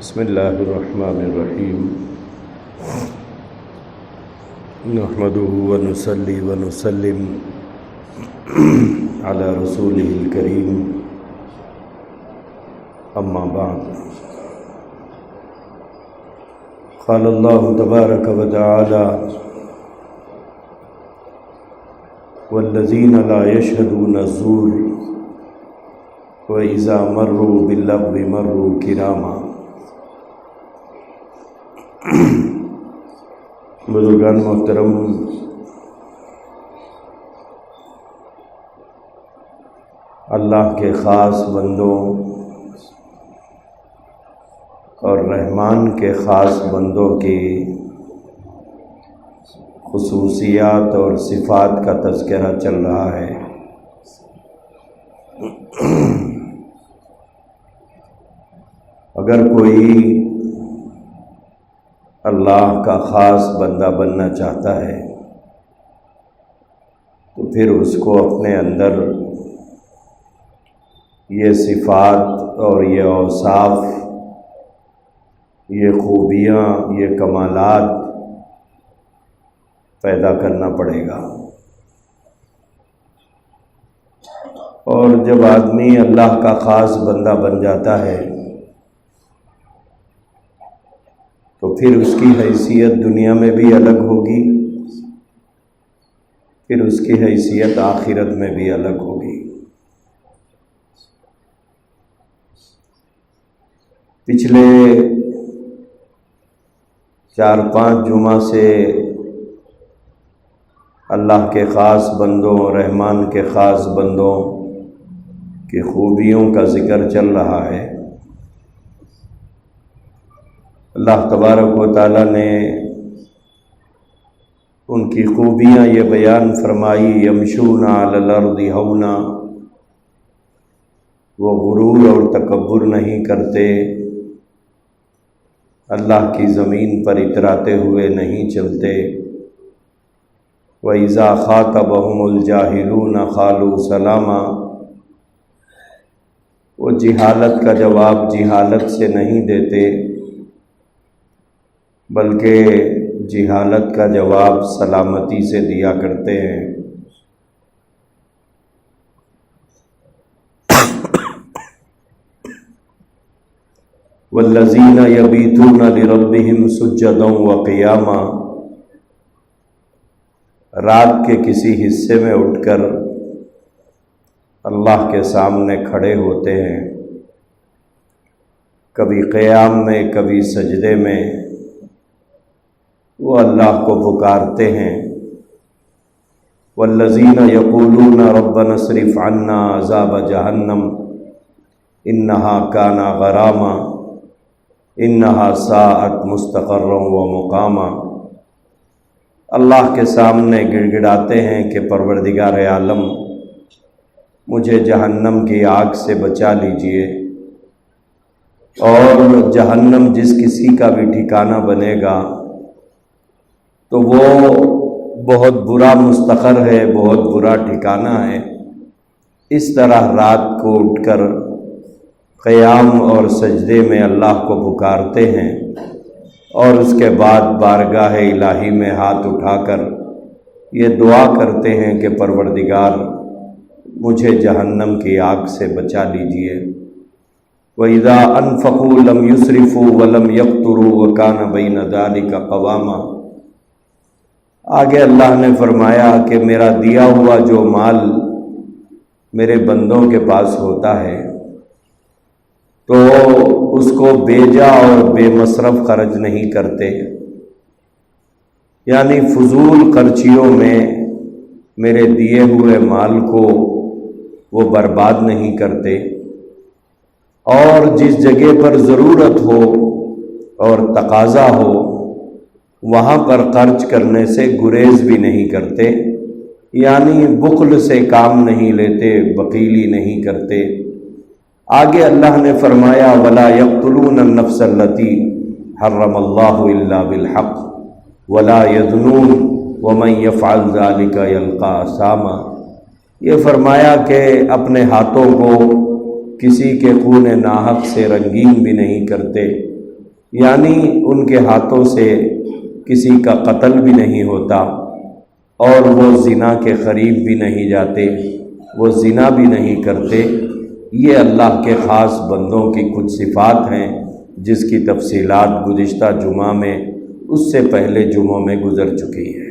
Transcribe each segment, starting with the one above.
بسم اللہ الرحمن الرحیم نحمده ونصلی ونسلم علی رسولہ الکریم اما بعد قال اللہ تبارک وتعالی والذین لا یشهدون الزور وَإِذَا مَرُّوا بِاللَّغْوِ مَرُّوا كِرَامًا۔ بزرگان محترم، اللہ کے خاص بندوں اور رحمان کے خاص بندوں کی خصوصیات اور صفات کا تذکرہ چل رہا ہے۔ اگر کوئی اللہ کا خاص بندہ بننا چاہتا ہے تو پھر اس کو اپنے اندر یہ صفات اور یہ اوصاف، یہ خوبیاں، یہ کمالات پیدا کرنا پڑے گا۔ اور جب آدمی اللہ کا خاص بندہ بن جاتا ہے تو پھر اس کی حیثیت دنیا میں بھی الگ ہوگی، پھر اس کی حیثیت آخرت میں بھی الگ ہوگی۔ پچھلے 4-5 جمعہ سے اللہ کے خاص بندوں، رحمان کے خاص بندوں کی خوبیوں کا ذکر چل رہا ہے۔ اللہ تبارک و تعالیٰ نے ان کی خوبیاں یہ بیان فرمائی، یمشون علی الارض ہونا، وہ غرور اور تکبر نہیں کرتے، اللہ کی زمین پر اتراتے ہوئے نہیں چلتے۔ وَإِذَا خَاطَبَهُمُ الْجَاهِلُونَ قَالُوا سَلَامًا، وہ جہالت کا جواب جہالت سے نہیں دیتے بلکہ جہالت کا جواب سلامتی سے دیا کرتے ہیں۔ وَالَّذِينَ يَبِيتُونَ لِرَبِّهِمْ سُجَّدًا وَقِيَامًا، رات کے کسی حصے میں اٹھ کر اللہ کے سامنے کھڑے ہوتے ہیں، کبھی قیام میں کبھی سجدے میں وہ اللہ کو پکارتے ہیں۔ والذین یقولون ربنا اصرف عنا عذاب جہنم انہا کان غراما انہا ساءت مستقرا ومقاما، اللہ کے سامنے گڑ گڑاتے ہیں کہ پروردگار عالم مجھے جہنم کی آگ سے بچا لیجئے، اور جہنم جس کسی کا بھی ٹھکانہ بنے گا تو وہ بہت برا مستقر ہے، بہت برا ٹھکانہ ہے۔ اس طرح رات کو اٹھ کر قیام اور سجدے میں اللہ کو پکارتے ہیں، اور اس کے بعد بارگاہ الہی میں ہاتھ اٹھا کر یہ دعا کرتے ہیں کہ پروردگار مجھے جہنم کی آگ سے بچا لیجئے۔ وَإِذَا أَنفَقُوا لَمْ يُسْرِفُوا وَلَمْ يَقْتُرُوا وَكَانَ بَيْنَ ذَلِكَ قَوَامًا۔ آگے اللہ نے فرمایا کہ میرا دیا ہوا جو مال میرے بندوں کے پاس ہوتا ہے تو اس کو بے جا اور بے مصرف خرچ نہیں کرتے، یعنی فضول خرچیوں میں میرے دیے ہوئے مال کو وہ برباد نہیں کرتے، اور جس جگہ پر ضرورت ہو اور تقاضا ہو وہاں پر خرچ کرنے سے گریز بھی نہیں کرتے، یعنی بخل سے کام نہیں لیتے، بخیلی نہیں کرتے۔ آگے اللہ نے فرمایا وَلَا يَقْتُلُونَ النَّفْسَ الَّتِي حَرَّمَ اللَّهُ إِلَّا بِالْحَقِّ وَلَا يَزْنُونَ وَمَن يَفْعَلْ ذَلِكَ يَلْقَىٰ أَثَامًا، یہ فرمایا کہ اپنے ہاتھوں کو کسی کے خون ناحق سے رنگین بھی نہیں کرتے، یعنی ان کے ہاتھوں سے کسی کا قتل بھی نہیں ہوتا اور وہ زنا کے قریب بھی نہیں جاتے، وہ زنا بھی نہیں کرتے۔ یہ اللہ کے خاص بندوں کی کچھ صفات ہیں جس کی تفصیلات گزشتہ جمعہ میں، اس سے پہلے جمعوں میں گزر چکی ہے۔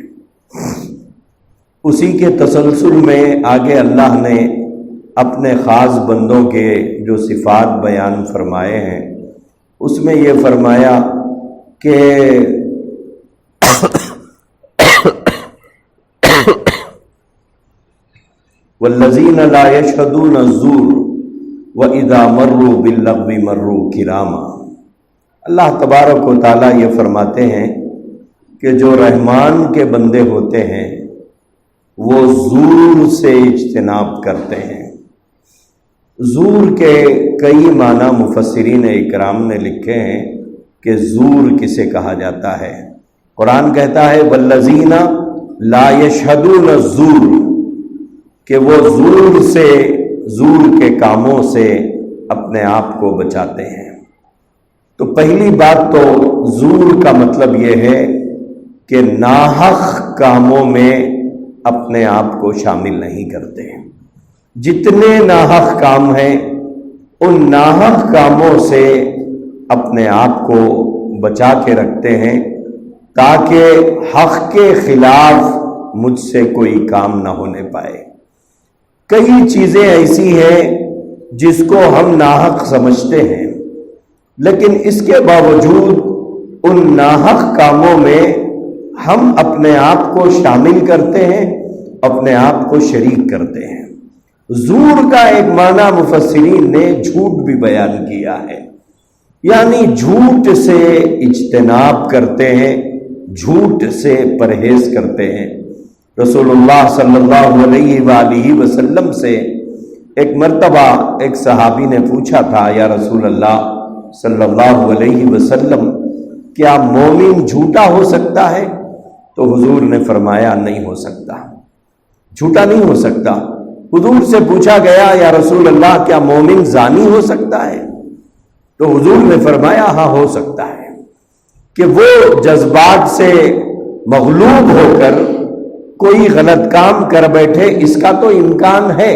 اسی کے تسلسل میں آگے اللہ نے اپنے خاص بندوں کے جو صفات بیان فرمائے ہیں، اس میں یہ فرمایا کہ والذین لا یشہدون الزور وَإِذَا مَرُّوا بِاللَّغْوِ مَرُّوا كِرَامًا۔ اللہ تبارک و تعالیٰ یہ فرماتے ہیں کہ جو رحمان کے بندے ہوتے ہیں وہ زور سے اجتناب کرتے ہیں۔ زور کے کئی معنی مفسرین اکرام نے لکھے ہیں کہ زور کسے کہا جاتا ہے۔ قرآن کہتا ہے والذین لا یشہدون الزور، کہ وہ زور سے، زور کے کاموں سے اپنے آپ کو بچاتے ہیں۔ تو پہلی بات تو زور کا مطلب یہ ہے کہ ناحق کاموں میں اپنے آپ کو شامل نہیں کرتے۔ جتنے ناحق کام ہیں ان ناحق کاموں سے اپنے آپ کو بچا کے رکھتے ہیں تاکہ حق کے خلاف مجھ سے کوئی کام نہ ہونے پائے۔ کئی چیزیں ایسی ہیں جس کو ہم ناحق سمجھتے ہیں، لیکن اس کے باوجود ان ناحق کاموں میں ہم اپنے آپ کو شامل کرتے ہیں، اپنے آپ کو شریک کرتے ہیں۔ زور کا ایک معنی مفسرین نے جھوٹ بھی بیان کیا ہے، یعنی جھوٹ سے اجتناب کرتے ہیں، جھوٹ سے پرہیز کرتے ہیں۔ رسول اللہ صلی اللہ علیہ وآلہ وسلم سے ایک مرتبہ ایک صحابی نے پوچھا تھا، یا رسول اللہ صلی اللہ علیہ وسلم، کیا مومن جھوٹا ہو سکتا ہے؟ تو حضور نے فرمایا نہیں ہو سکتا، جھوٹا نہیں ہو سکتا۔ حضور سے پوچھا گیا، یا رسول اللہ کیا مومن زانی ہو سکتا ہے؟ تو حضور نے فرمایا ہاں ہو سکتا ہے، کہ وہ جذبات سے مغلوب ہو کر کوئی غلط کام کر بیٹھے، اس کا تو امکان ہے،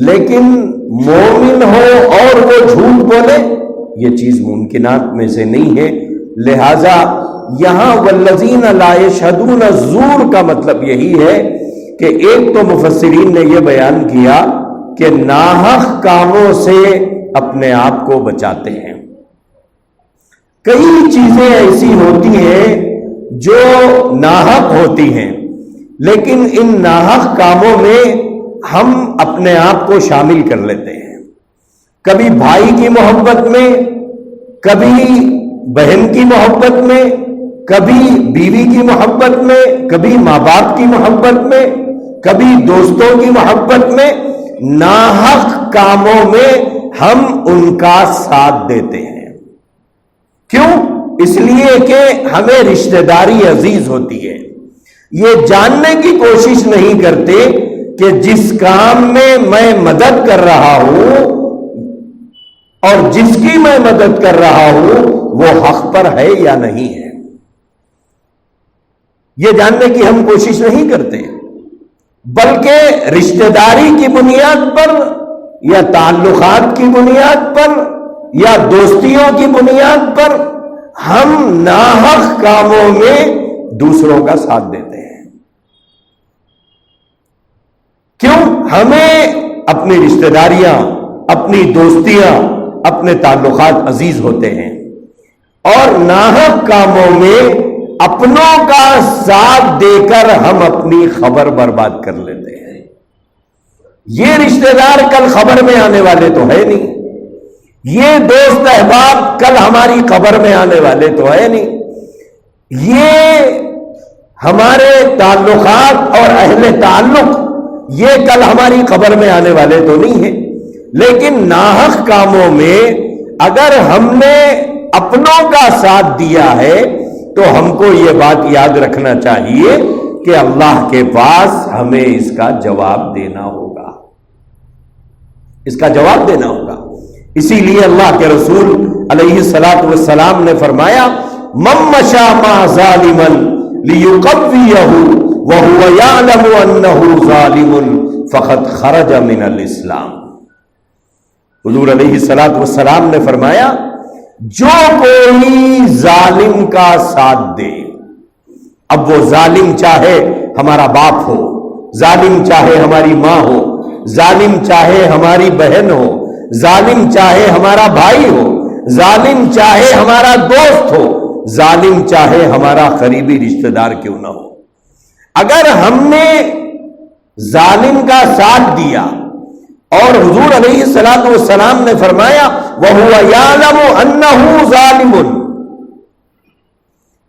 لیکن مومن ہو اور وہ جھوٹ بولے، یہ چیز ممکنات میں سے نہیں ہے۔ لہذا یہاں والذین لا یشہدون الزور کا مطلب یہی ہے کہ ایک تو مفسرین نے یہ بیان کیا کہ ناحق کاموں سے اپنے آپ کو بچاتے ہیں۔ کئی چیزیں ایسی ہوتی ہیں جو ناحق ہوتی ہیں، لیکن ان ناحق کاموں میں ہم اپنے آپ کو شامل کر لیتے ہیں۔ کبھی بھائی کی محبت میں، کبھی بہن کی محبت میں، کبھی بیوی کی محبت میں، کبھی ماں باپ کی محبت میں، کبھی دوستوں کی محبت میں، ناحق کاموں میں ہم ان کا ساتھ دیتے ہیں۔ کیوں؟ اس لیے کہ ہمیں رشتہ داری عزیز ہوتی ہے۔ یہ جاننے کی کوشش نہیں کرتے کہ جس کام میں میں مدد کر رہا ہوں اور جس کی میں مدد کر رہا ہوں وہ حق پر ہے یا نہیں ہے۔ یہ جاننے کی ہم کوشش نہیں کرتے، بلکہ رشتہ داری کی بنیاد پر یا تعلقات کی بنیاد پر یا دوستیوں کی بنیاد پر ہم ناحق کاموں میں دوسروں کا ساتھ دیتے ہیں۔ کیوں؟ ہمیں اپنی رشتہ داریاں، اپنی دوستیاں، اپنے تعلقات عزیز ہوتے ہیں، اور ناحق کاموں میں اپنوں کا ساتھ دے کر ہم اپنی خبر برباد کر لیتے ہیں۔ یہ رشتہ دار کل خبر میں آنے والے تو ہے نہیں، یہ دوست احباب کل ہماری خبر میں آنے والے تو ہے نہیں، یہ ہمارے تعلقات اور اہل تعلق یہ کل ہماری خبر میں آنے والے تو نہیں ہیں۔ لیکن ناحق کاموں میں اگر ہم نے اپنوں کا ساتھ دیا ہے تو ہم کو یہ بات یاد رکھنا چاہیے کہ اللہ کے پاس ہمیں اس کا جواب دینا ہوگا، اس کا جواب دینا ہوگا۔ اسی لیے اللہ کے رسول علیہ الصلوۃ والسلام نے فرمایا من مشى مع ظالما ليقويه وهو يعلم انه ظالم فقد خرج من الاسلام. حضور علیہ الصلوۃ والسلام نے فرمایا جو کوئی ظالم کا ساتھ دے، اب وہ ظالم چاہے ہمارا باپ ہو، ظالم چاہے ہماری ماں ہو، ظالم چاہے ہماری بہن ہو، ظالم چاہے ہمارا بھائی ہو، ظالم چاہے ہمارا دوست ہو، ظالم چاہے ہمارا قریبی رشتہ دار کیوں نہ ہو، اگر ہم نے ظالم کا ساتھ دیا اور حضور علیہ الصلوۃ والسلام نے فرمایا وَهُوَ يَعْلَمُ أَنَّهُ ظَالِمٌ،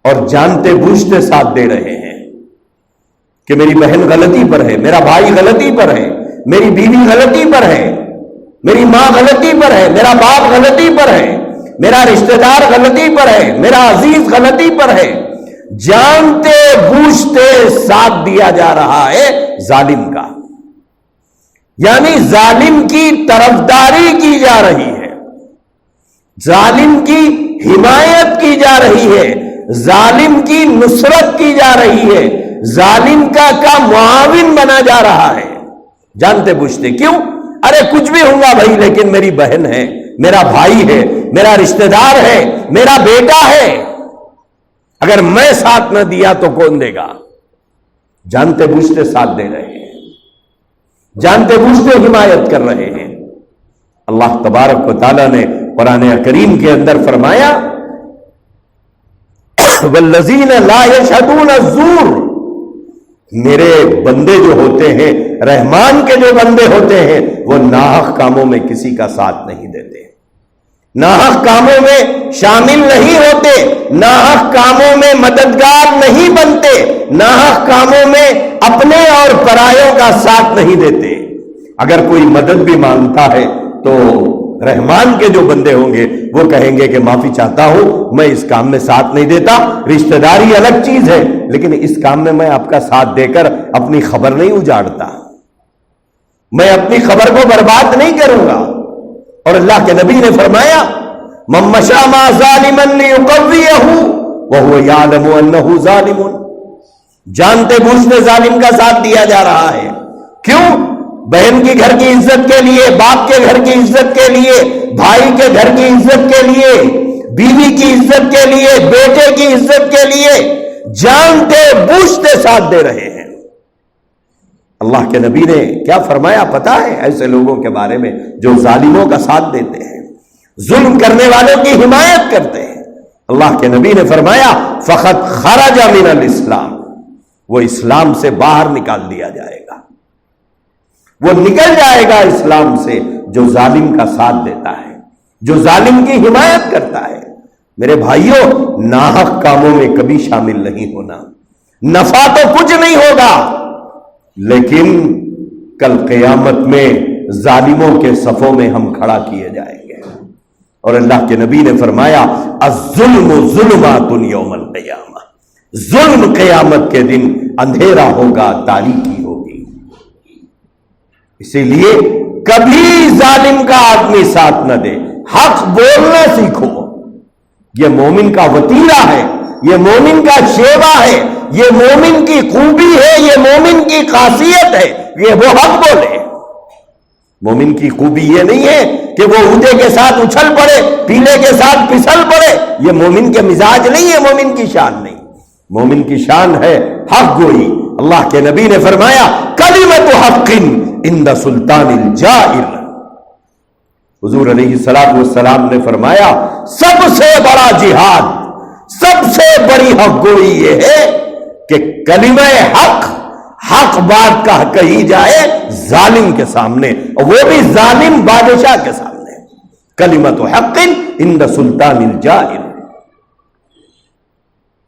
اور جانتے بوجھتے ساتھ دے رہے ہیں کہ میری بہن غلطی پر ہے، میرا بھائی غلطی پر ہے، میری بیوی غلطی پر ہے، میری ماں غلطی پر ہے، میرا باپ غلطی پر ہے، میرا رشتہ دار غلطی پر ہے، میرا عزیز غلطی پر ہے، جانتے بوجھتے ساتھ دیا جا رہا ہے ظالم کا، یعنی ظالم کی طرفداری کی جا رہی ہے، ظالم کی حمایت کی جا رہی ہے، ظالم کی نصرت کی جا رہی ہے، ظالم کا معاون بنا جا رہا ہے جانتے بوجھتے. کیوں؟ ارے کچھ بھی ہوں گا بھائی، لیکن میری بہن ہے، میرا بھائی ہے، میرا رشتہ دار ہے، میرا بیٹا ہے، اگر میں ساتھ نہ دیا تو کون دے گا؟ جانتے بوجھتے ساتھ دے رہے ہیں، جانتے بوجھتے حمایت کر رہے ہیں. اللہ تبارک و تعالیٰ نے قرآن کریم کے اندر فرمایا والذین لا یشہدون الزور، میرے بندے جو ہوتے ہیں، رحمان کے جو بندے ہوتے ہیں، وہ ناحق کاموں میں کسی کا ساتھ نہیں دیتے، ناحق کاموں میں شامل نہیں ہوتے، ناحق کاموں میں مددگار نہیں بنتے، ناحق کاموں میں اپنے اور پرایوں کا ساتھ نہیں دیتے. اگر کوئی مدد بھی مانگتا ہے تو رحمان کے جو بندے ہوں گے وہ کہیں گے کہ معافی چاہتا ہوں، میں اس کام میں ساتھ نہیں دیتا، رشتہ داری الگ چیز ہے، لیکن اس کام میں آپ کا ساتھ دے کر اپنی خبر نہیں اجاڑتا، میں اپنی خبر کو برباد نہیں کروں گا. اور اللہ کے نبی نے فرمایا من مشى مع ظالما ليقويه وهو يعلم انه ظالم، جانتے بوجھتے ظالم کا ساتھ دیا جا رہا ہے. کیوں؟ بہن کی گھر کی عزت کے لیے، باپ کے گھر کی عزت کے لیے، بھائی کے گھر کی عزت کے لیے، بیوی کی عزت کے لیے، بیٹے کی عزت کے لیے جانتے بوجھتے ساتھ دے رہے ہیں. اللہ کے نبی نے کیا فرمایا پتا ہے ایسے لوگوں کے بارے میں جو ظالموں کا ساتھ دیتے ہیں، ظلم کرنے والوں کی حمایت کرتے ہیں؟ اللہ کے نبی نے فرمایا فقط خرج من الاسلام، وہ اسلام سے باہر نکال دیا جائے گا، وہ نکل جائے گا اسلام سے جو ظالم کا ساتھ دیتا ہے، جو ظالم کی حمایت کرتا ہے. میرے بھائیوں، ناحق کاموں میں کبھی شامل نہیں ہونا، نفع تو کچھ نہیں ہوگا، لیکن کل قیامت میں ظالموں کے صفوں میں ہم کھڑا کیے جائیں گے. اور اللہ کے نبی نے فرمایا الظلم ظلمات یوم القیامہ، ظلم قیامت کے دن اندھیرا ہوگا، تاریکی ہوگی. اسی لیے کبھی ظالم کا آدمی ساتھ نہ دے، حق بولنا سیکھو. یہ مومن کا وطیرہ ہے، یہ مومن کا شیوا ہے، یہ مومن کی خوبی ہے، یہ مومن کی خاصیت ہے، یہ وہ حق بولے. مومن کی خوبی یہ نہیں ہے کہ وہ اونٹے کے ساتھ اچھل پڑے، پیلے کے ساتھ پھسل پڑے، یہ مومن کے مزاج نہیں ہے، مومن کی شان نہیں. مومن کی شان ہے حق گوئی. اللہ کے نبی نے فرمایا کلمۃ حق عند سلطان الجائر. حضور علیہ الصلوۃ والسلام نے فرمایا سب سے بڑا جہاد، سب سے بڑی حق گوئی یہ ہے کہ کلمہ حق بات کہی جائے ظالم کے سامنے، اور وہ بھی ظالم بادشاہ کے سامنے. کلمۃ حق عند سلطان الجائر.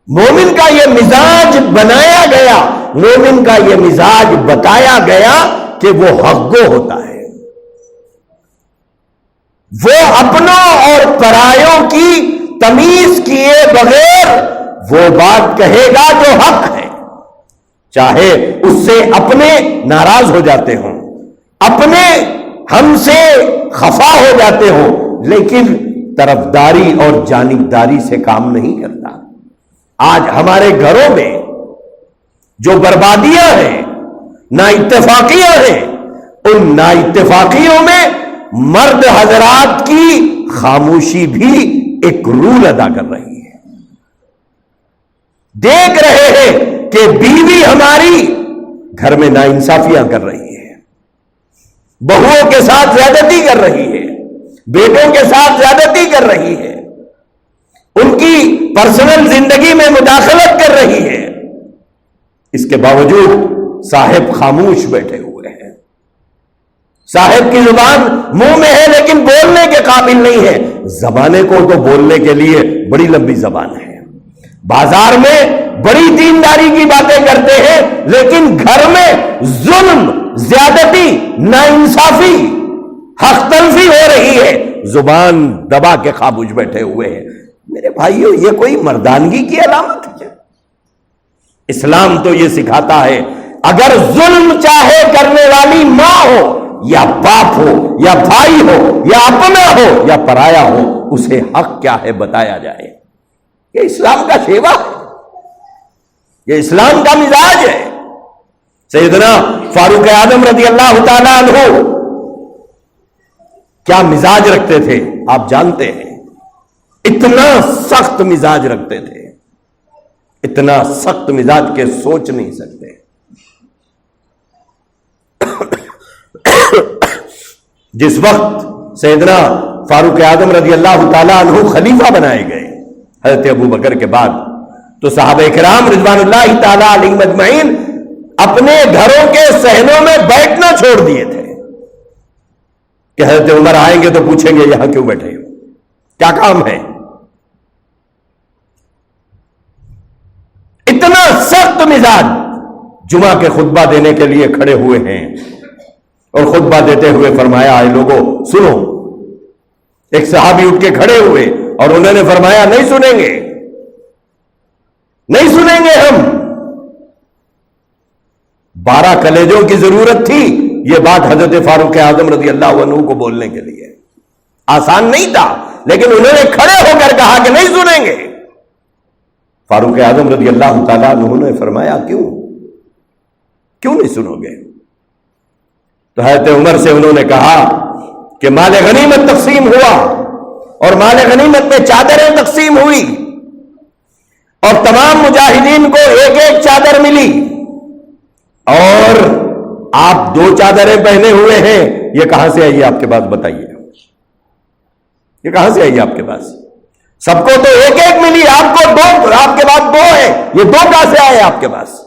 مومن کا یہ مزاج بنایا گیا، مومن کا یہ مزاج بتایا گیا کہ وہ حق گو ہوتا ہے، وہ اپنوں اور پرایوں کی تمیز کیے بغیر وہ بات کہے گا جو حق ہے، چاہے اس سے اپنے ناراض ہو جاتے ہوں، اپنے ہم سے خفا ہو جاتے ہوں، لیکن طرفداری اور جانبداری سے کام نہیں کرتا۔ آج ہمارے گھروں میں جو بربادیاں ہیں، نا اتفاقیاں ہیں، ان نا اتفاقیوں میں مرد حضرات کی خاموشی بھی ایک رول ادا کر رہی ہے۔ دیکھ رہے ہیں کہ بیوی ہماری گھر میں ناانصافیاں کر رہی ہے، بہوؤں کے ساتھ زیادتی کر رہی ہے، بیٹوں کے ساتھ زیادتی کر رہی ہے، ان کی پرسنل زندگی میں مداخلت کر رہی ہے۔ اس کے باوجود صاحب خاموش بیٹھے ہوئے ہیں۔ صاحب کی زبان منہ میں ہے لیکن بولنے کے قابل نہیں ہے۔ زمانے کو تو بولنے کے لیے بڑی لمبی زبان ہے، بازار میں بڑی دینداری کی باتیں کرتے ہیں، لیکن گھر میں ظلم، زیادتی، ناانصافی، حق تلفی ہو رہی ہے، زبان دبا کے خاموش بیٹھے ہوئے ہیں۔ میرے بھائیو، یہ کوئی مردانگی کی علامت ہے؟ اسلام تو یہ سکھاتا ہے اگر ظلم چاہے کرنے والی ماں ہو یا باپ ہو یا بھائی ہو یا اپنا ہو یا پرایا ہو، اسے حق کیا ہے بتایا جائے۔ یہ اسلام کا شیوا ہے، یہ اسلام کا مزاج ہے۔ سیدنا فاروق اعظم رضی اللہ تعالیٰ عنہ کیا مزاج رکھتے تھے آپ جانتے ہیں؟ اتنا سخت مزاج رکھتے تھے، اتنا سخت مزاج کے سوچ نہیں سکتے۔ جس وقت سیدنا فاروق اعظم رضی اللہ تعالیٰ عنہ خلیفہ بنائے گئے حضرت ابو بکر کے بعد، تو صحابہ کرام رضوان اللہ تعالیٰ علیہم اجمعین اپنے گھروں کے صحنوں میں بیٹھنا چھوڑ دیے تھے کہ حضرت عمر آئیں گے تو پوچھیں گے یہاں کیوں بیٹھے ہو، کیا کام ہے؟ اتنا سخت مزاج جمعہ کے خطبہ دینے کے لیے کھڑے ہوئے ہیں، اور خطبہ دیتے ہوئے فرمایا، اے لوگوں سنو۔ ایک صحابی اٹھ کے کھڑے ہوئے اور انہوں نے فرمایا، نہیں سنیں گے، نہیں سنیں گے ہم۔ 12 کلیجوں کی ضرورت تھی یہ بات حضرت فاروق اعظم رضی اللہ عنہ کو بولنے کے لیے، آسان نہیں تھا، لیکن انہوں نے کھڑے ہو کر کہا کہ نہیں سنیں گے۔ فاروق اعظم رضی اللہ تعالیٰ عنہ نے فرمایا، کیوں نہیں سنو گے؟ تو حضرت عمر سے انہوں نے کہا کہ مال غنیمت تقسیم ہوا، اور مال غنیمت میں چادریں تقسیم ہوئی، اور تمام مجاہدین کو ایک ایک چادر ملی، اور آپ 2 چادریں پہنے ہوئے ہیں، یہ کہاں سے آئی آپ کے پاس؟ بتائیے، یہ کہاں سے آئی آپ کے پاس؟ سب کو تو ایک ایک ملی، آپ کو 2، آپ کے پاس 2 ہے، یہ 2 کہاں سے آئے آپ کے پاس؟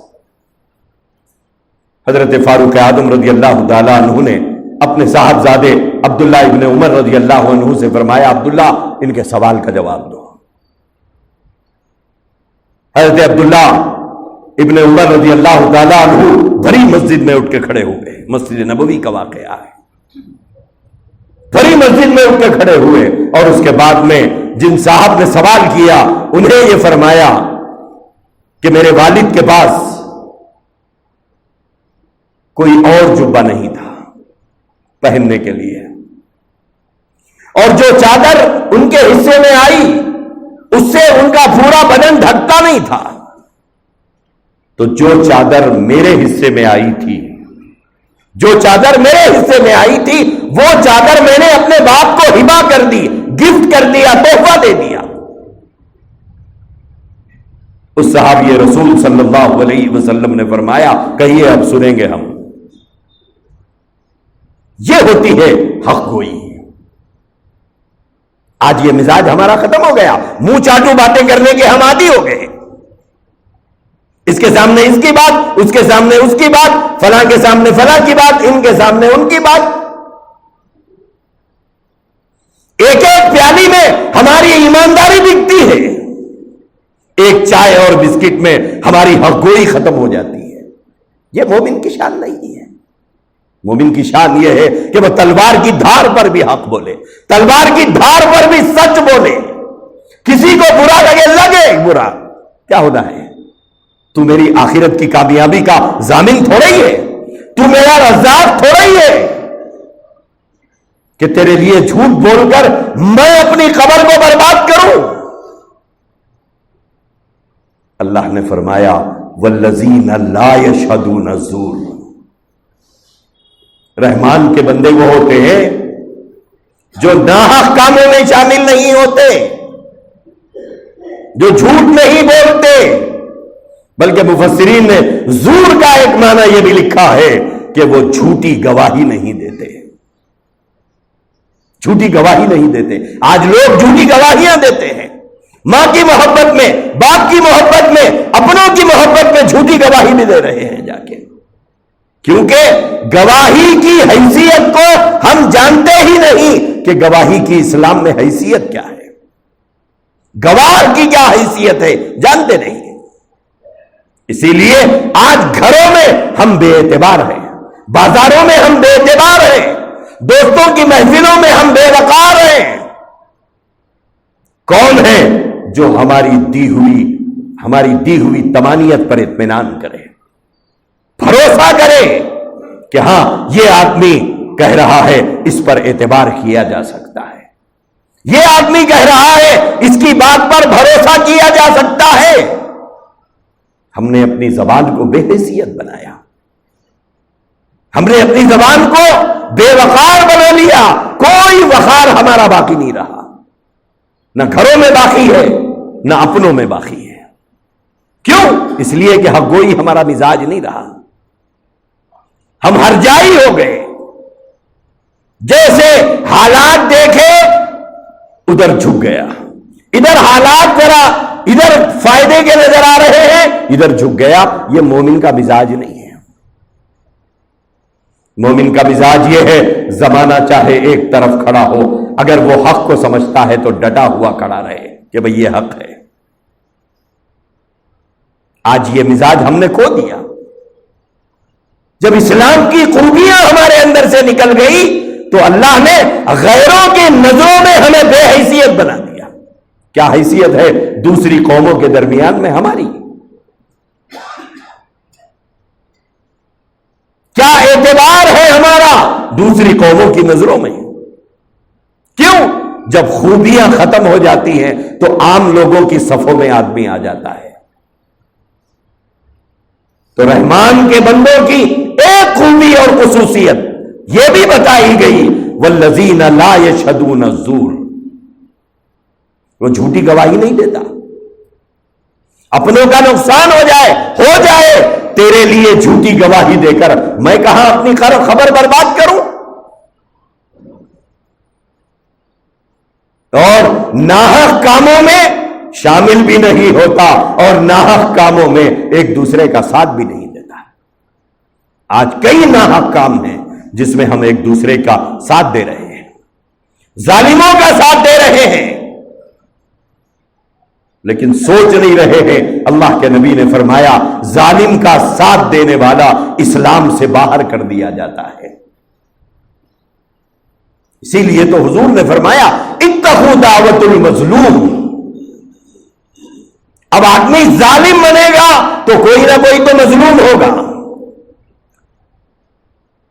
حضرت فاروق اعظم رضی اللہ تعالیٰ عنہ نے اپنے صاحبزادے عبداللہ ابن عمر رضی اللہ عنہ سے فرمایا، عبداللہ ان کے سوال کا جواب دو۔ حضرت عبداللہ ابن عمر رضی اللہ تعالیٰ عنہ بھری مسجد میں اٹھ کے کھڑے ہوئے، مسجد نبوی کا واقعہ ہے، بھری مسجد میں اٹھ کے کھڑے ہوئے، اور اس کے بعد میں جن صاحب نے سوال کیا انہیں یہ فرمایا کہ میرے والد کے پاس کوئی اور جبہ نہیں تھا پہننے کے لیے، اور جو چادر ان کے حصے میں آئی اس سے ان کا پورا بدن ڈھکتا نہیں تھا، تو جو چادر میرے حصے میں آئی تھی، جو چادر میرے حصے میں آئی تھی، وہ چادر میں نے اپنے باپ کو ہبہ کر دی، گفٹ کر دیا، تحفہ دے دیا۔ اس صحابی رسول صلی اللہ علیہ وسلم نے فرمایا، کہیے اب سنیں گے ہم۔ یہ ہوتی ہے حق گوئی۔ آج یہ مزاج ہمارا ختم ہو گیا، منہ چاٹو باتیں کرنے کے ہم عادی ہو گئے، اس کے سامنے اس کی بات، اس کے سامنے اس کی بات، فلاں کے سامنے فلاں کی بات، ان کے سامنے ان کی بات۔ ایک ایک پیالی میں ہماری ایمانداری دکھتی ہے، ایک چائے اور بسکٹ میں ہماری حق گوئی ختم ہو جاتی ہے۔ یہ مومن کی شان نہیں ہے۔ مومن کی شان یہ ہے کہ وہ تلوار کی دھار پر بھی حق بولے، تلوار کی دھار پر بھی سچ بولے، کسی کو برا لگے برا، کیا ہونا ہے؟ تو میری آخرت کی کامیابی کا ضامن تھوڑا ہی ہے، تو میرا رزاق تھوڑا ہی ہے۔ کہ تیرے لیے جھوٹ بول کر میں اپنی قبر کو برباد کروں؟ اللہ نے فرمایا والذین لا یشہدون الزور، رحمان کے بندے وہ ہوتے ہیں جو ناحق کاموں میں شامل نہیں ہوتے، جو جھوٹ نہیں بولتے، بلکہ مفسرین نے زور کا ایک معنی یہ بھی لکھا ہے کہ وہ جھوٹی گواہی نہیں دیتے، جھوٹی گواہی نہیں دیتے۔ آج لوگ جھوٹی گواہیاں دیتے ہیں، ماں کی محبت میں، باپ کی محبت میں، اپنوں کی محبت میں جھوٹی گواہی بھی دے رہے ہیں جا کے، کیونکہ گواہی کی حیثیت کو ہم جانتے ہی نہیں کہ گواہی کی اسلام میں حیثیت کیا ہے، گواہ کی کیا حیثیت ہے جانتے نہیں۔ اسی لیے آج گھروں میں ہم بے اعتبار ہیں، بازاروں میں ہم بے اعتبار ہیں، دوستوں کی محفلوں میں ہم بے وقار ہیں۔ کون ہے جو ہماری دی ہوئی تمانیت پر اطمینان کرے، بھروسہ کرے کہ ہاں یہ آدمی کہہ رہا ہے اس پر اعتبار کیا جا سکتا ہے، یہ آدمی کہہ رہا ہے اس کی بات پر بھروسہ کیا جا سکتا ہے۔ ہم نے اپنی زبان کو بے حیثیت بنایا، ہم نے اپنی زبان کو بے وقار بنا لیا، کوئی وقار ہمارا باقی نہیں رہا، نہ گھروں میں باقی ہے نہ اپنوں میں باقی ہے۔ کیوں؟ اس لیے کہ حق گوئی ہمارا مزاج نہیں رہا، ہم ہرجائی ہو گئے، جیسے حالات دیکھے ادھر جھک گیا، ادھر حالات ذرا ادھر فائدے کے نظر آ رہے ہیں ادھر جھک گیا۔ یہ مومن کا مزاج نہیں ہے، مومن کا مزاج یہ ہے زمانہ چاہے ایک طرف کھڑا ہو، اگر وہ حق کو سمجھتا ہے تو ڈٹا ہوا کھڑا رہے کہ بھئی یہ حق ہے۔ آج یہ مزاج ہم نے کھو دیا، جب اسلام کی خوبیاں ہمارے اندر سے نکل گئی تو اللہ نے غیروں کی نظروں میں ہمیں بے حیثیت بنا دیا۔ کیا حیثیت ہے دوسری قوموں کے درمیان میں ہماری؟ کیا اعتبار ہے ہمارا دوسری قوموں کی نظروں میں؟ کیوں؟ جب خوبیاں ختم ہو جاتی ہیں تو عام لوگوں کی صفوں میں آدمی آ جاتا ہے۔ تو رحمان کے بندوں کی ایک خوبی اور خصوصیت یہ بھی بتائی گئی والذین لا یشہدون الزور، وہ جھوٹی گواہی نہیں دیتا، اپنوں کا نقصان ہو جائے تیرے لیے جھوٹی گواہی دے کر میں کہاں اپنی خبر برباد کروں؟ اور ناحق کاموں میں شامل بھی نہیں ہوتا اور ناحق کاموں میں ایک دوسرے کا ساتھ بھی نہیں دیتا۔ آج کئی ناحق کام ہیں جس میں ہم ایک دوسرے کا ساتھ دے رہے ہیں، ظالموں کا ساتھ دے رہے ہیں، لیکن سوچ نہیں رہے ہیں۔ اللہ کے نبی نے فرمایا ظالم کا ساتھ دینے والا اسلام سے باہر کر دیا جاتا ہے۔ اسی لیے تو حضور نے فرمایا اتقوا دعوت المظلوم۔ اب آدمی ظالم بنے گا تو کوئی نہ کوئی تو مظلوم ہوگا۔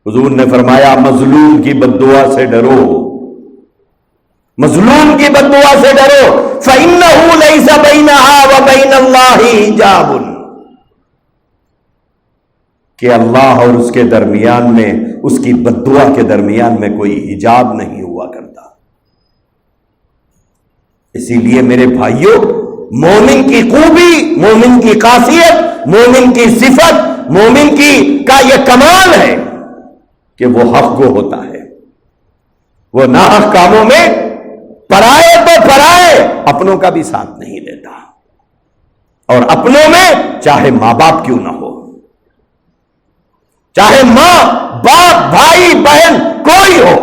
حضور نے فرمایا مظلوم کی بددعا سے ڈرو، مظلوم کی بددعا سے ڈرو، فَإِنَّهُ لَيْسَ بَيْنَهَا وَبَيْنَ اللَّهِ حِجَابٌ، کہ اللہ اور اس کے درمیان میں، اس کی بددعا کے درمیان میں کوئی حجاب نہیں ہوا کرتا۔ اسی لیے میرے بھائیوں، مومن کی خوبی، مومن کی خاصیت، مومن کی صفت، مومن کا یہ کمال ہے کہ وہ حق گو ہوتا ہے، وہ ناحق کاموں میں پرائے تو پرائے اپنوں کا بھی ساتھ نہیں دیتا، اور اپنوں میں چاہے ماں باپ کیوں نہ ہو، چاہے ماں باپ بھائی بہن کوئی ہو،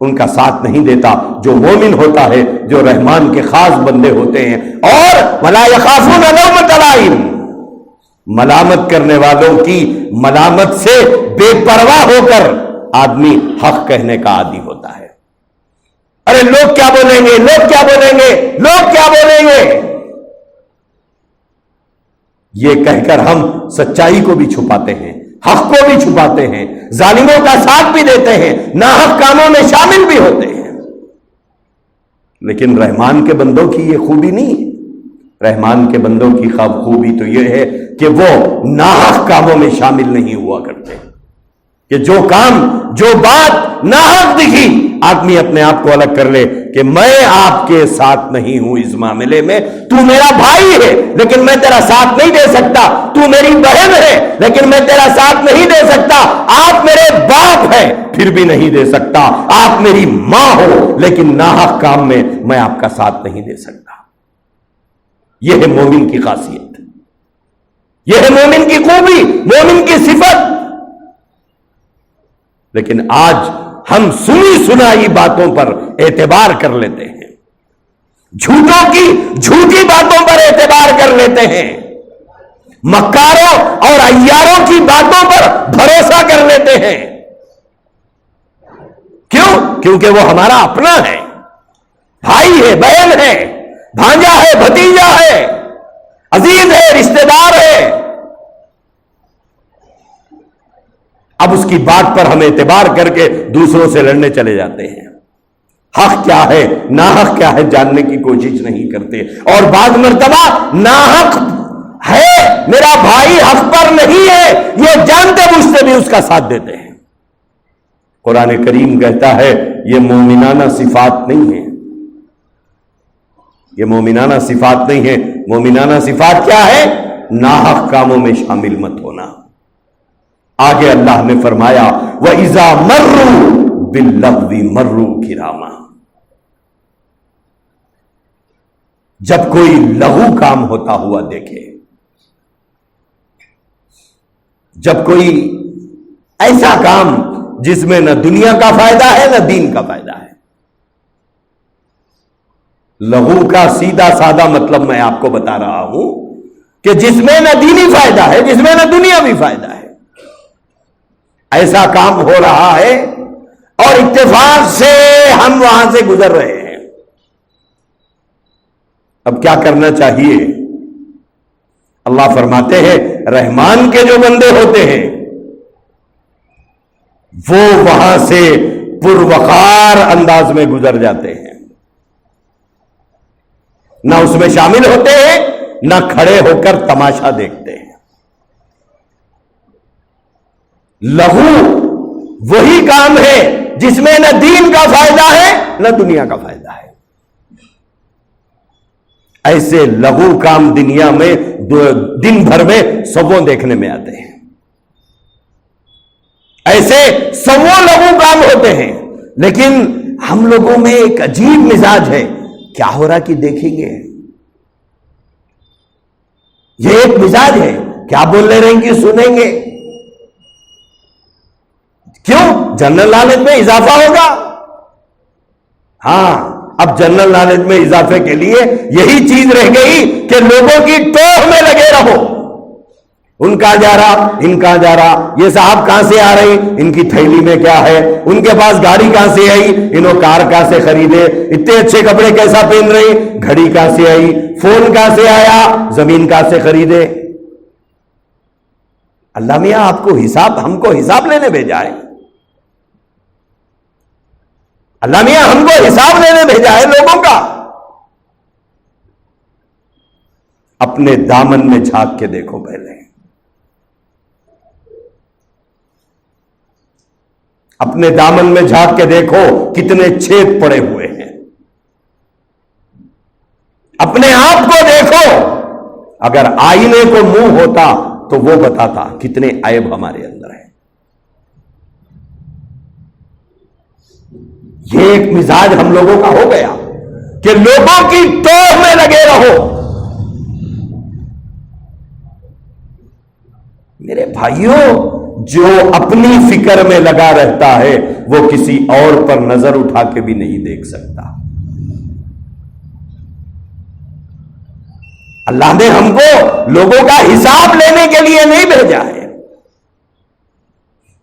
ان کا ساتھ نہیں دیتا۔ جو مومن ہوتا ہے، جو رحمان کے خاص بندے ہوتے ہیں، اور وَلَا يَخَافُونَ لَوْمَةَ لَائِمٍ، ملامت کرنے والوں کی ملامت سے بے پرواہ ہو کر آدمی حق کہنے کا عادی ہوتا ہے۔ ارے لوگ کیا بولیں گے، لوگ کیا بولیں گے، لوگ کیا بولیں گے، یہ کہہ کر ہم سچائی کو بھی چھپاتے ہیں، حق کو بھی چھپاتے ہیں، ظالموں کا ساتھ بھی دیتے ہیں، ناحق کاموں میں شامل بھی ہوتے ہیں، لیکن رحمان کے بندوں کی یہ خوبی نہیں ہے۔ رحمان کے بندوں کی خوبی تو یہ ہے کہ وہ ناحق کاموں میں شامل نہیں ہوا کرتے، کہ جو کام جو بات ناحق دکھی آدمی اپنے آپ کو الگ کر لے کہ میں آپ کے ساتھ نہیں ہوں اس معاملے میں، تو میرا بھائی ہے لیکن میں تیرا ساتھ نہیں دے سکتا، تو میری بہن ہے لیکن میں تیرا ساتھ نہیں دے سکتا، آپ میرے باپ ہیں پھر بھی نہیں دے سکتا، آپ میری ماں ہو لیکن ناحق کام میں آپ کا ساتھ نہیں دے سکتا۔ یہ ہے مومن کی خاصیت، یہ ہے مومن کی خوبی، مومن کی صفت۔ لیکن آج ہم سنی سنائی باتوں پر اعتبار کر لیتے ہیں، جھوٹوں کی جھوٹی باتوں پر اعتبار کر لیتے ہیں، مکاروں اور عیاروں کی باتوں پر بھروسہ کر لیتے ہیں۔ کیوں؟ کیونکہ وہ ہمارا اپنا ہے، بھائی ہے، بہن ہے، بھانجا ہے، بھتیجا ہے، عزیز ہے، رشتہ دار ہے۔ اب اس کی بات پر ہم اعتبار کر کے دوسروں سے لڑنے چلے جاتے ہیں، حق کیا ہے ناحق کیا ہے جاننے کی کوشش نہیں کرتے، اور بعض مرتبہ ناحق ہے میرا بھائی حق پر نہیں ہے یہ جانتے بوجھتے بھی اس کا ساتھ دیتے ہیں۔ قرآن کریم کہتا ہے یہ مومنانہ صفات نہیں ہے، یہ مومنانہ صفات نہیں ہے۔ مومنانہ صفات کیا ہے؟ ناحق کاموں میں شامل مت ہونا۔ آگے اللہ نے فرمایا وَإِذَا مَرُّوا بِاللَّغْوِ مَرُّوا كِرَامًا، جب کوئی لغو کام ہوتا ہوا دیکھے، جب کوئی ایسا کام جس میں نہ دنیا کا فائدہ ہے نہ دین کا فائدہ ہے۔ لغو کا سیدھا سادہ مطلب میں آپ کو بتا رہا ہوں کہ جس میں نہ دینی فائدہ ہے، جس میں نہ دنیاوی فائدہ ہے، ایسا کام ہو رہا ہے اور اتفاق سے ہم وہاں سے گزر رہے ہیں۔ اب کیا کرنا چاہیے؟ اللہ فرماتے ہیں رحمان کے جو بندے ہوتے ہیں وہ وہاں سے پروقار انداز میں گزر جاتے ہیں، نہ اس میں شامل ہوتے ہیں نہ کھڑے ہو کر تماشا دیکھتے ہیں۔ لغو وہی کام ہے جس میں نہ دین کا فائدہ ہے نہ دنیا کا فائدہ ہے۔ ایسے لغو کام دنیا میں دن بھر میں سووں دیکھنے میں آتے ہیں، ایسے سووں لغو کام ہوتے ہیں، لیکن ہم لوگوں میں ایک عجیب مزاج ہے، کیا ہو رہا کہ دیکھیں گے، یہ ایک مزاج ہے، کیا بولنے رہیں گے سنیں گے۔ کیوں؟ جنرل نالج میں اضافہ ہوگا۔ ہاں، اب جنرل نالج میں اضافے کے لیے یہی چیز رہ گئی کہ لوگوں کی ٹوہ میں لگے رہو، ان کا جا رہا، ان کا جا رہا، یہ صاحب کہاں سے آ رہی، ان کی تھیلی میں کیا ہے، ان کے پاس گاڑی کہاں سے آئی، انہوں کار کہاں سے خریدے، اتنے اچھے کپڑے کیسا پہن رہی، گھڑی کہاں سے آئی، فون کہاں سے آیا، زمین کہاں سے خریدے۔ اللہ میاں آپ کو حساب، ہم کو حساب لینے بھیجا ہے، اللہ میاں ہم کو حساب لینے بھیجا ہے لوگوں کا۔ اپنے دامن میں جھانک کے دیکھو پہلے، اپنے دامن میں جھانک کے دیکھو کتنے چھید پڑے ہوئے ہیں، اپنے آپ کو دیکھو، اگر آئینے کو منہ ہوتا تو وہ بتاتا کتنے عیب ہمارے اندر ہیں۔ یہ ایک مزاج ہم لوگوں کا ہو گیا کہ لوگوں کی ٹوہ میں لگے رہو۔ میرے بھائیوں، جو اپنی فکر میں لگا رہتا ہے وہ کسی اور پر نظر اٹھا کے بھی نہیں دیکھ سکتا۔ اللہ نے ہم کو لوگوں کا حساب لینے کے لیے نہیں بھیجا ہے،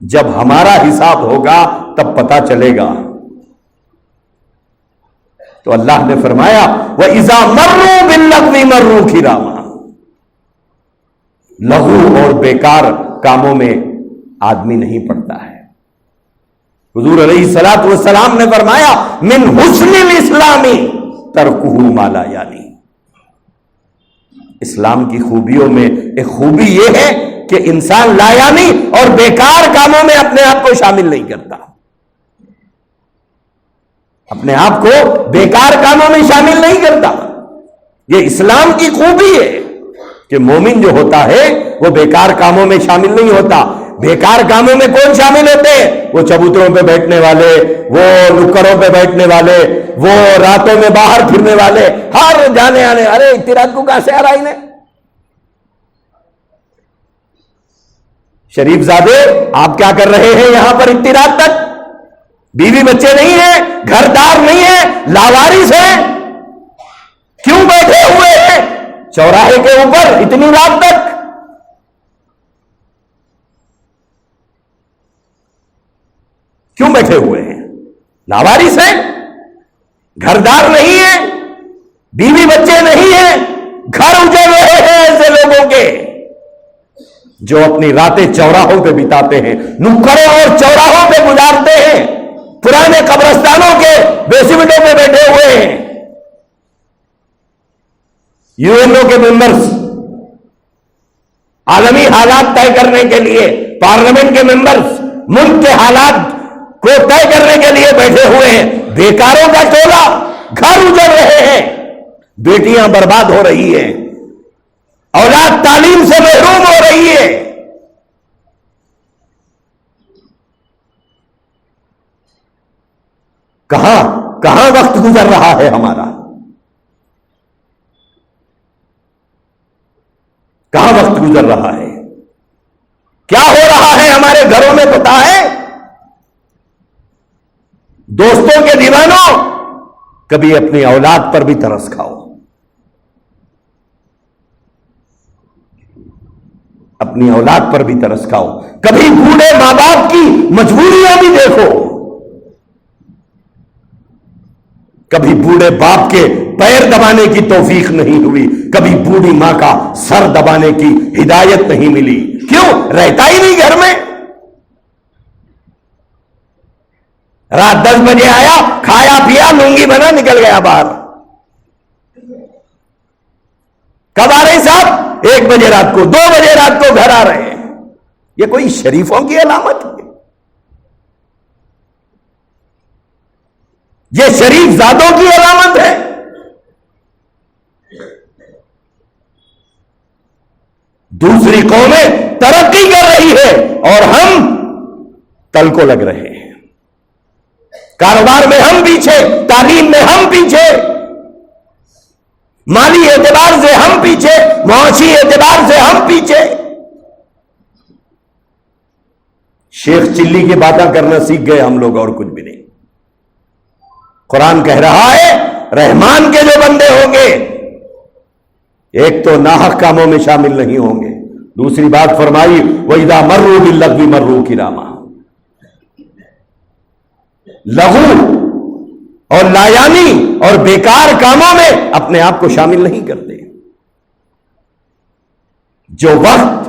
جب ہمارا حساب ہوگا تب پتا چلے گا۔ تو اللہ نے فرمایا وَإِذَا مَرُّوا بِاللَّغْوِ مَرُّوا كِرَامًا، لغو اور بیکار کاموں میں آدمی نہیں پڑتا ہے۔ حضور علیہ الصلوۃ والسلام نے فرمایا من حسن الاسلام ترکہ ما لا یعنی، اسلام کی خوبیوں میں ایک خوبی یہ ہے کہ انسان لا یعنی اور بیکار کاموں میں اپنے آپ کو شامل نہیں کرتا، اپنے آپ کو بیکار کاموں میں شامل نہیں کرتا۔ یہ اسلام کی خوبی ہے کہ مومن جو ہوتا ہے وہ بیکار کاموں میں شامل نہیں ہوتا۔ بیکار کاموں میں کون شامل ہوتے ہیں؟ وہ چبوتروں پہ بیٹھنے والے، وہ نکروں پہ بیٹھنے والے، وہ راتوں میں باہر پھرنے والے، ہر جانے آنے، ارے اتنی رات کو کہاں سے آ رہا انہیں؟ شریف زادے آپ کیا کر رہے ہیں یہاں پر اتنی رات تک؟ بیوی بچے نہیں ہیں، گھر دار نہیں ہیں، لاوارث ہیں، کیوں بیٹھے ہوئے ہیں چوراہے کے اوپر اتنی رات تک؟ کیوں بیٹھے ہوئے ہیں؟ لاوارث ہیں، گھر دار نہیں ہیں، بیوی بچے نہیں ہیں، گھر اجڑ رہے ہیں ایسے لوگوں کے جو اپنی راتیں چوراہوں پہ بتاتے ہیں، نکڑوں اور چوراہوں پہ گزارتے ہیں، پرانے قبرستانوں کے بیسمنٹوں پہ بیٹھے ہوئے ہیں۔ یو این او کے ممبرز عالمی حالات طے کرنے کے لیے، پارلیمنٹ کے ممبرز ملک کے حالات کو طے کرنے کے لیے بیٹھے ہوئے ہیں، بیکاروں کا ٹولہ، گھر اجڑ رہے ہیں، بیٹیاں برباد ہو رہی ہیں، اولاد تعلیم سے محروم ہو رہی ہے۔ کہاں وقت گزر رہا ہے ہمارا؟ کہاں وقت گزر رہا ہے؟ کیا ہو رہا ہے ہمارے گھروں میں پتا ہے؟ دوستوں کے دیوانوں، کبھی اپنی اولاد پر بھی ترس کھاؤ، اپنی اولاد پر بھی ترس کھاؤ، کبھی بوڑھے ماں باپ کی مجبوریاں بھی دیکھو، کبھی بوڑھے باپ کے پیر دبانے کی توفیق نہیں ہوئی، کبھی بوڑھی ماں کا سر دبانے کی ہدایت نہیں ملی، کیوں؟ رہتا ہی نہیں گھر میں۔ رات 10 بجے آیا، کھایا پیا، لنگی بنا، نکل گیا باہر۔ کب آ رہے صاحب؟ 1 بجے رات کو، 2 بجے رات کو گھر آ رہے ہیں۔ یہ کوئی شریفوں کی علامت ہے؟ یہ شریف زادوں کی علامت ہے؟ دوسری قومیں ترقی کر رہی ہے اور ہم تل کو لگ رہے ہیں، کاروبار میں ہم پیچھے، تعلیم میں ہم پیچھے، مالی اعتبار سے ہم پیچھے، معاشی اعتبار سے ہم پیچھے۔ شیخ چلی کی باتیں کرنا سیکھ گئے ہم لوگ، اور کچھ بھی نہیں۔ قرآن کہہ رہا ہے رحمان کے جو بندے ہوں گے، ایک تو ناحق کاموں میں شامل نہیں ہوں گے، دوسری بات فرمائی وَإِذَا مَرُّوا بِاللَّغْوِ مَرُّوا كِرَامًا، لغو اور لایانی اور بیکار کاموں میں اپنے آپ کو شامل نہیں کرتے۔ جو وقت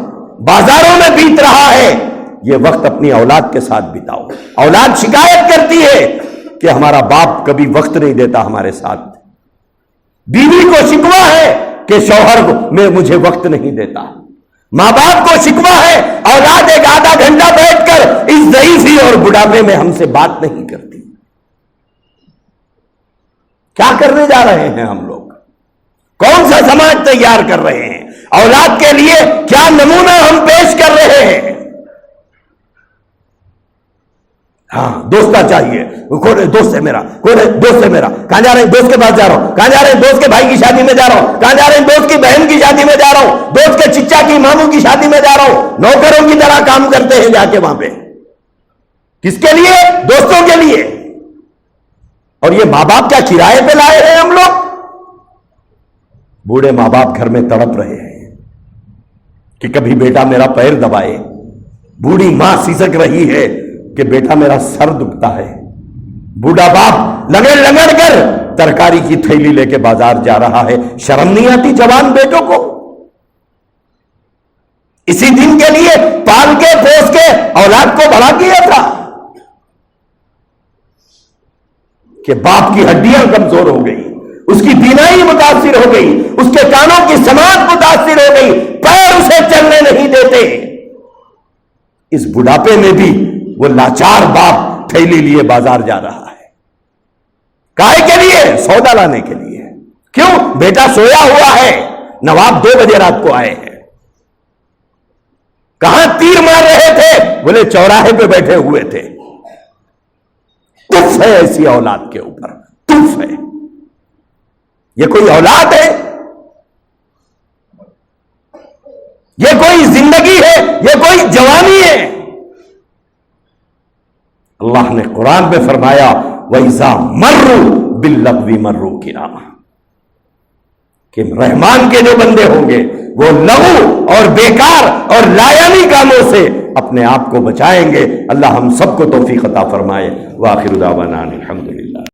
بازاروں میں بیت رہا ہے، یہ وقت اپنی اولاد کے ساتھ بتاؤ۔ اولاد شکایت کرتی ہے کہ ہمارا باپ کبھی وقت نہیں دیتا ہمارے ساتھ، بیوی کو شکوہ ہے کہ شوہر میں مجھے وقت نہیں دیتا، ماں باپ کو شکوہ ہے اولاد ایک آدھا گھنٹہ بیٹھ کر اس ضعیفی اور بڑھاپے میں ہم سے بات نہیں کرتی۔ کیا کرنے جا رہے ہیں ہم لوگ؟ کون سا سماج تیار کر رہے ہیں؟ اولاد کے لیے کیا نمونہ ہم پیش کر رہے ہیں؟ ہاں دوستہ چاہیے، کوئی دوست ہے میرا، کوئی دوست ہے میرا، کہاں جا رہے ہیں؟ دوست کے پاس جا رہا ہوں۔ کہاں جا رہے ہیں؟ دوست کے بھائی کی شادی میں جا رہا ہوں۔ کہاں جا رہے ہیں؟ دوست کی بہن کی شادی میں جا رہا ہوں، دوست کے چچا کی ماموں کی شادی میں جا رہا ہوں۔ نوکروں کی طرح کام کرتے ہیں جا کے وہاں پہ، کس کے لیے؟ دوستوں کے لیے۔ اور یہ ماں باپ کیا کرائے پہ لائے ہیں ہم لوگ؟ بوڑھے ماں باپ گھر میں تڑپ رہے ہیں کہ کبھی بیٹا میرا پیر دبائے، بوڑھی ماں سسک رہی ہے کہ بیٹا میرا سر دکھتا ہے، بوڑھا باپ لگڑ لگڑ کر ترکاری کی تھیلی لے کے بازار جا رہا ہے۔ شرم نہیں آتی جوان بیٹوں کو؟ اسی دن کے لیے پال کے پوس کے اولاد کو بڑا کیا تھا، کہ باپ کی ہڈیاں کمزور ہو گئی، اس کی بینائی متاثر ہو گئی، اس کے کانوں کی سماعت متاثر ہو گئی، پیر اسے چلنے نہیں دیتے، اس بڑھاپے میں بھی وہ لاچار باپ تھیلی لیے بازار جا رہا ہے، کائے کے لیے؟ سودا لانے کے لیے۔ کیوں؟ بیٹا سویا ہوا ہے، نواب 2 بجے رات کو آئے ہیں۔ کہاں تیر مار رہے تھے؟ بولے چوراہے پہ بیٹھے ہوئے تھے۔ تف ہے ایسی اولاد کے اوپر، تف ہے۔ یہ کوئی اولاد ہے؟ یہ کوئی زندگی ہے؟ یہ کوئی جوانی ہے؟ اللہ نے قرآن میں فرمایا وَإِذَا مَرُّوا بِاللَّغْوِ مَرُّوا كِرَامًا، کہ رحمان کے جو بندے ہوں گے وہ لغو اور بیکار اور لایانی کاموں سے اپنے آپ کو بچائیں گے۔ اللہ ہم سب کو توفیق عطا فرمائے۔ وآخر دعوانا الحمدللہ۔